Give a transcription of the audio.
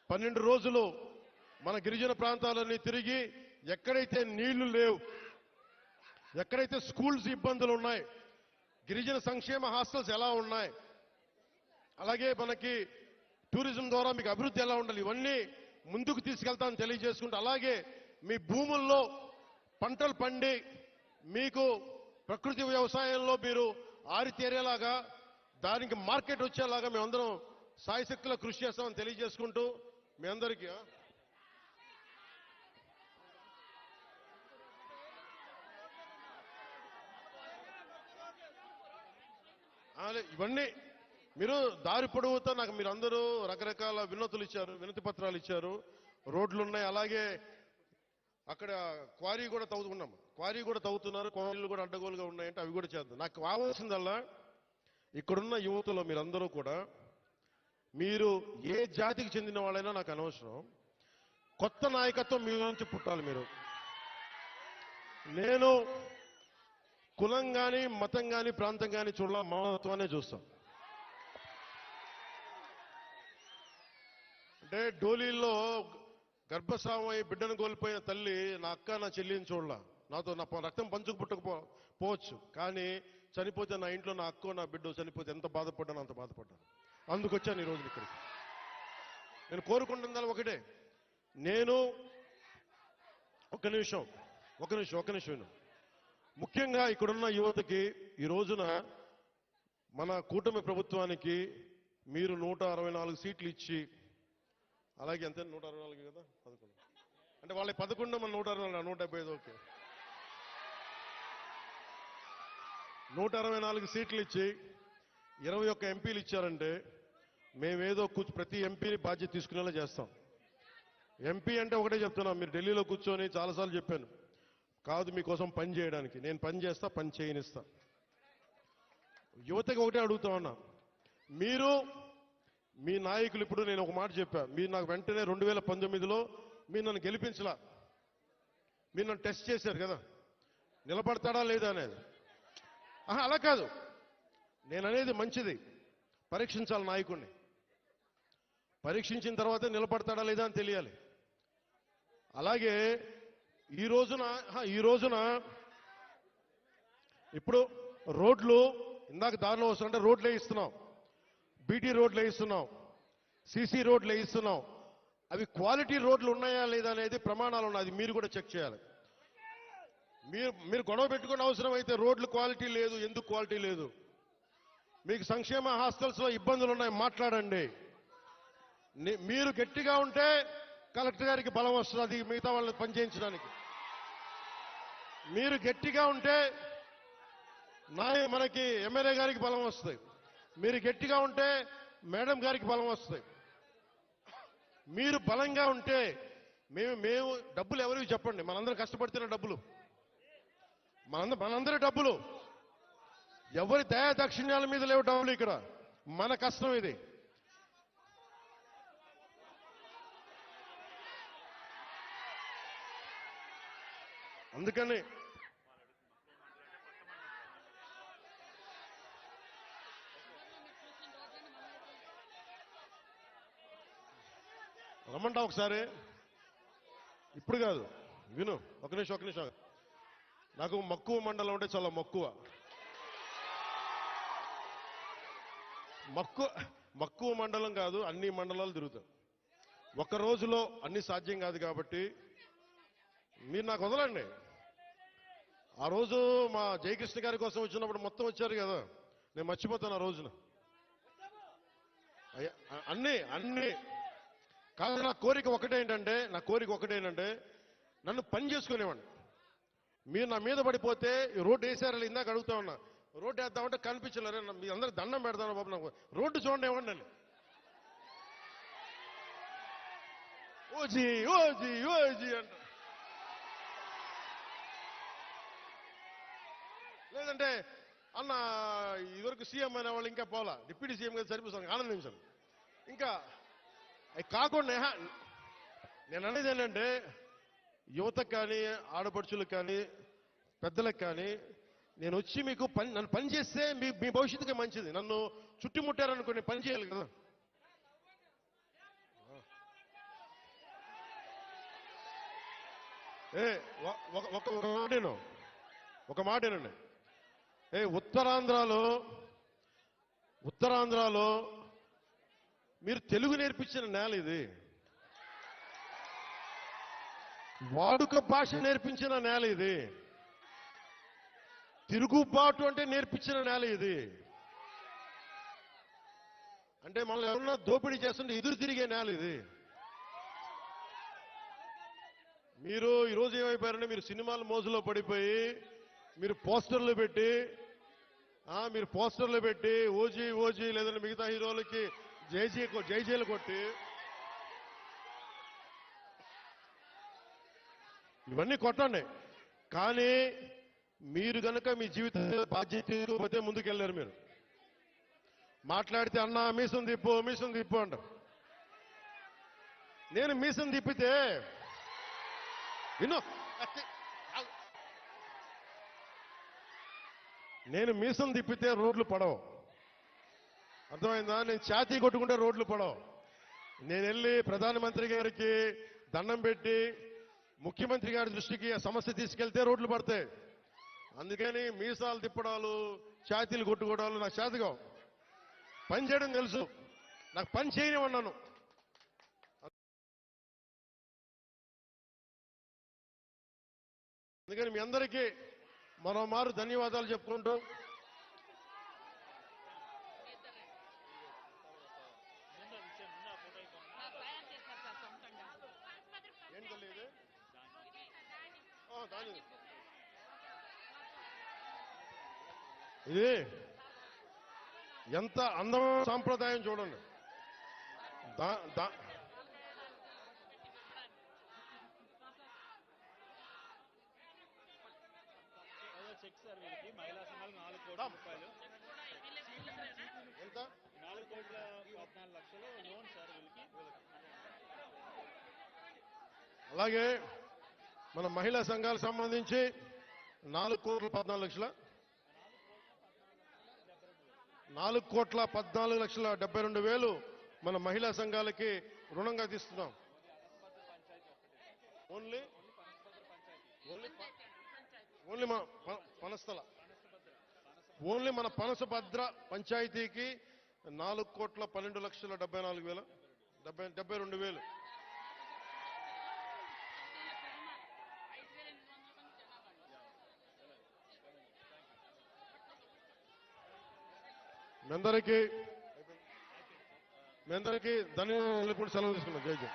12 రోజులు మన గిరిజన ప్రాంతాలన్నీ తిరిగి ఎక్కడైతే నీళ్లు లేవు, ఎక్కడైతే స్కూల్స్ ఇబ్బందులు ఉన్నాయి, గిరిజన సంక్షేమ హాస్టల్స్ ఎలా ఉన్నాయి, అలాగే మనకి టూరిజం ద్వారా మీకు అభివృద్ధి ఎలా ఉండాలి, ఇవన్నీ ముందుకు తీసుకెళ్తామని తెలియజేసుకుంటూ, అలాగే మీ భూముల్లో పంటలు పండి మీకు ప్రకృతి వ్యవసాయంలో మీరు ఆరితేరేలాగా దానికి మార్కెట్ వచ్చేలాగా మేమందరం సాయశక్తిలో కృషి చేస్తామని తెలియజేసుకుంటూ మీ అందరికీ ఇవన్నీ మీరు దారి పొడవుతో నాకు మీరు అందరూ రకరకాల వినతులు ఇచ్చారు, వినతి పత్రాలు ఇచ్చారు, రోడ్లు ఉన్నాయి, అలాగే అక్కడ క్వారీ కూడా తవ్వుతున్నాం, క్వారీ కూడా తవ్వుతున్నారు, క్వారీలు కూడా అడ్డగోలుగా ఉన్నాయంటే అవి కూడా చేద్దాం. నాకు కావాల్సిందల్లా ఇక్కడున్న యువతలో మీరందరూ కూడా మీరు ఏ జాతికి చెందిన వాళ్ళైనా నాకు అనవసరం, కొత్త నాయకత్వం మీ నుంచి పుట్టాలి. మీరు నేను కులం కానీ మతం కానీ ప్రాంతం కానీ చూడాల, మానవత్వాన్ని చూస్తాం. అంటే డోలీల్లో గర్భస్రావం అయి బిడ్డను కోల్పోయిన తల్లి నా అక్క నా చెల్లిని చూడాల, నాతో నా రక్తం పంచుకు పుట్టకపోవచ్చు, కానీ చనిపోతే నా ఇంట్లో నా అక్కో నా బిడ్డ చనిపోతే ఎంత బాధపడ్డానో అంత బాధపడ్డాను. అందుకొచ్చాను ఈ రోజు ఇక్కడికి. నేను కోరుకుంటున్నా ఒకటే, నేను ఒక నిమిషం ముఖ్యంగా ఇక్కడున్న యువతకి ఈ రోజున మన కూటమి ప్రభుత్వానికి మీరు 164 సీట్లు ఇచ్చి, అలాగే ఎంత 164 కదా 11 అంటే వాళ్ళ 11 మన 164 175 ఓకే 164 సీట్లు ఇచ్చి 21 ఎంపీలు ఇచ్చారంటే మేమేదో ప్రతి ఎంపీని బాధ్యత తీసుకునేలా చేస్తాం. ఎంపీ అంటే ఒకటే చెప్తున్నాం, మీరు ఢిల్లీలో కూర్చొని చాలాసార్లు చెప్పాను, కాదు మీకోసం పని చేయడానికి, నేను పని చేస్తా, పని చేయనిస్తా. యువతకి ఒకటే అడుగుతా ఉన్నా, మీరు మీ నాయకులు, ఇప్పుడు నేను ఒక మాట చెప్పా, మీరు నాకు వెంటనే 2019లో మీరు నన్ను గెలిపించలా, మీరు నన్ను టెస్ట్ చేశారు కదా, నిలబడతాడా లేదా అనేది. అలా కాదు, నేను అనేది మంచిది, పరీక్షించాలి నాయకుడిని, పరీక్షించిన తర్వాత నిలబడతాడా లేదా అని తెలియాలి. అలాగే ఈ రోజున ఇప్పుడు రోడ్లు ఇందాక దారిలో వస్తుంటే రోడ్లు వేయిస్తున్నాం, బీటీ రోడ్లు వేయిస్తున్నాం, సీసీ రోడ్లు వేయిస్తున్నాం. అవి క్వాలిటీ రోడ్లు ఉన్నాయా లేదా అనేది ప్రమాణాలు ఉన్నాయి, అది మీరు కూడా చెక్ చేయాలి. మీరు గొడవ పెట్టుకునే అవసరం అయితే రోడ్లు క్వాలిటీ లేదు, ఎందుకు క్వాలిటీ లేదు, మీకు సంక్షేమ హాస్టల్స్ లో ఇబ్బందులు ఉన్నాయి మాట్లాడండి. మీరు గట్టిగా ఉంటే కలెక్టర్ గారికి బలం వస్తుంది మిగతా వాళ్ళని పనిచేయించడానికి. మీరు గట్టిగా ఉంటే మనకి ఎమ్మెల్యే గారికి బలం వస్తుంది, మీరు గట్టిగా ఉంటే మేడం గారికి బలం వస్తుంది. మీరు బలంగా ఉంటే మేము డబ్బులు ఎవరికి చెప్పండి, మనందరం కష్టపడుతున్న డబ్బులు, మనందరి డబ్బులు, ఎవరి దయా దక్షిణ్యాల మీద లేవు డబ్బులు, ఇక్కడ మన కష్టం ఇది. అందుకని రమ్మంటా ఒకసారి, ఇప్పుడు కాదు, విను, ఒక నిమిషం. నాకు మక్కువ మండలం అంటే చాలా మక్కువ మండలం కాదు, అన్ని మండలాలు తిరుగుతాం. ఒక్క రోజులో అన్ని సాధ్యం కాదు కాబట్టి మీరు నాకు వదలండి. ఆ రోజు మా జయకృష్ణ గారి కోసం వచ్చినప్పుడు మొత్తం వచ్చారు కదా, నేను మర్చిపోతాను ఆ రోజున. అన్ని కాదు, నా కోరిక ఒకటేంటంటే నన్ను పని చేసుకునేవాడిని. మీరు నా మీద పడిపోతే రోడ్డు వేసారని ఇందాక అడుగుతా ఉన్నా, రోడ్డు వేద్దామంటే కనిపించలేరు, మీ అందరికి దండం పెడతాను బాబు, నాకు రోడ్డు చూడండి ఇవ్వండి అని. ఓజీ అంట, లేదంటే అన్న ఇదివరకు సీఎం అనే వాళ్ళు ఇంకా పోలా, డిప్యూటీ సీఎం గారు సరిపోతాను ఆనందించాను. ఇంకా అవి కాకుండా నేను అనేది ఏంటంటే, యువతకు కానీ ఆడపడుచులకు కానీ పెద్దలకు కానీ నేను వచ్చి మీకు నన్ను పని చేస్తే మీ భవిష్యత్తుకే మంచిది. నన్ను చుట్టుముట్టారనుకో నేను పని చేయాలి కదా. ఏ ఒక మాటను ఒక మాటేనండి. ఉత్తరాంధ్రలో మీరు తెలుగు నేర్పించిన నేల ఇది. వాడుక భాష నేర్పించిన నేల ఇది. తిరుగుబాటు అంటే నేర్పించిన నేల ఇది. అంటే మనల్ని ఎవరన్నా దోపిడీ చేస్తుంటే ఎదురు తిరిగే నేల ఇది. మీరు ఈరోజు ఏమైపోయారంటే మీరు సినిమాల మోజులో పడిపోయి మీరు పోస్టర్లు పెట్టి ఓజీ ఓజీ లేదంటే మిగతా హీరోలకి జైజీలు కొట్టి ఇవన్నీ కొట్టండి. కానీ మీరు గనక మీ జీవితంలో బాధ్యత ముందుకెళ్ళారు. మీరు మాట్లాడితే అన్నా మీసం తిప్పు అంటారు. నేను మీసం తిప్పితే రోడ్లు పడవు. అర్థమైందా? నేను ఛాతీ కొట్టుకుంటే రోడ్లు పడవు. నేను వెళ్ళి ప్రధానమంత్రి గారికి దండం పెట్టి ముఖ్యమంత్రి గారి దృష్టికి ఆ సమస్య తీసుకెళ్తే రోడ్లు పడతాయి. అందుకని మీసాలు తిప్పడాలు ఛాతీలు కొట్టుకోవడాలు నాకు చేతగా. పని చేయడం తెలుసు, నాకు పని చేయనివన్నాను. అందుకని మీ అందరికీ మరోమారు ధన్యవాదాలు చెప్పుకుంటూ ఇది ఎంత అందమైన సాంప్రదాయం చూడండి. చెక్ సార్ వీళ్ళకి మహిళా సంఘాలు 4 కోట్ల రూపాయలు. ఎంత? 4,14,00,000 లోన్ సార్ వీళ్ళకి. అలాగే మన మహిళా సంఘాలకు సంబంధించి 4,14,00,000 4,14,72,000 మన మహిళా సంఘాలకి రుణంగా తీస్తున్నాం. ఓన్లీ మన పనసభద్ర పంచాయతీకి 4,12,74,000 మీ అందరికీ ధన్యవాదాలు. సెలవు తీసుకున్నాం. జై జై.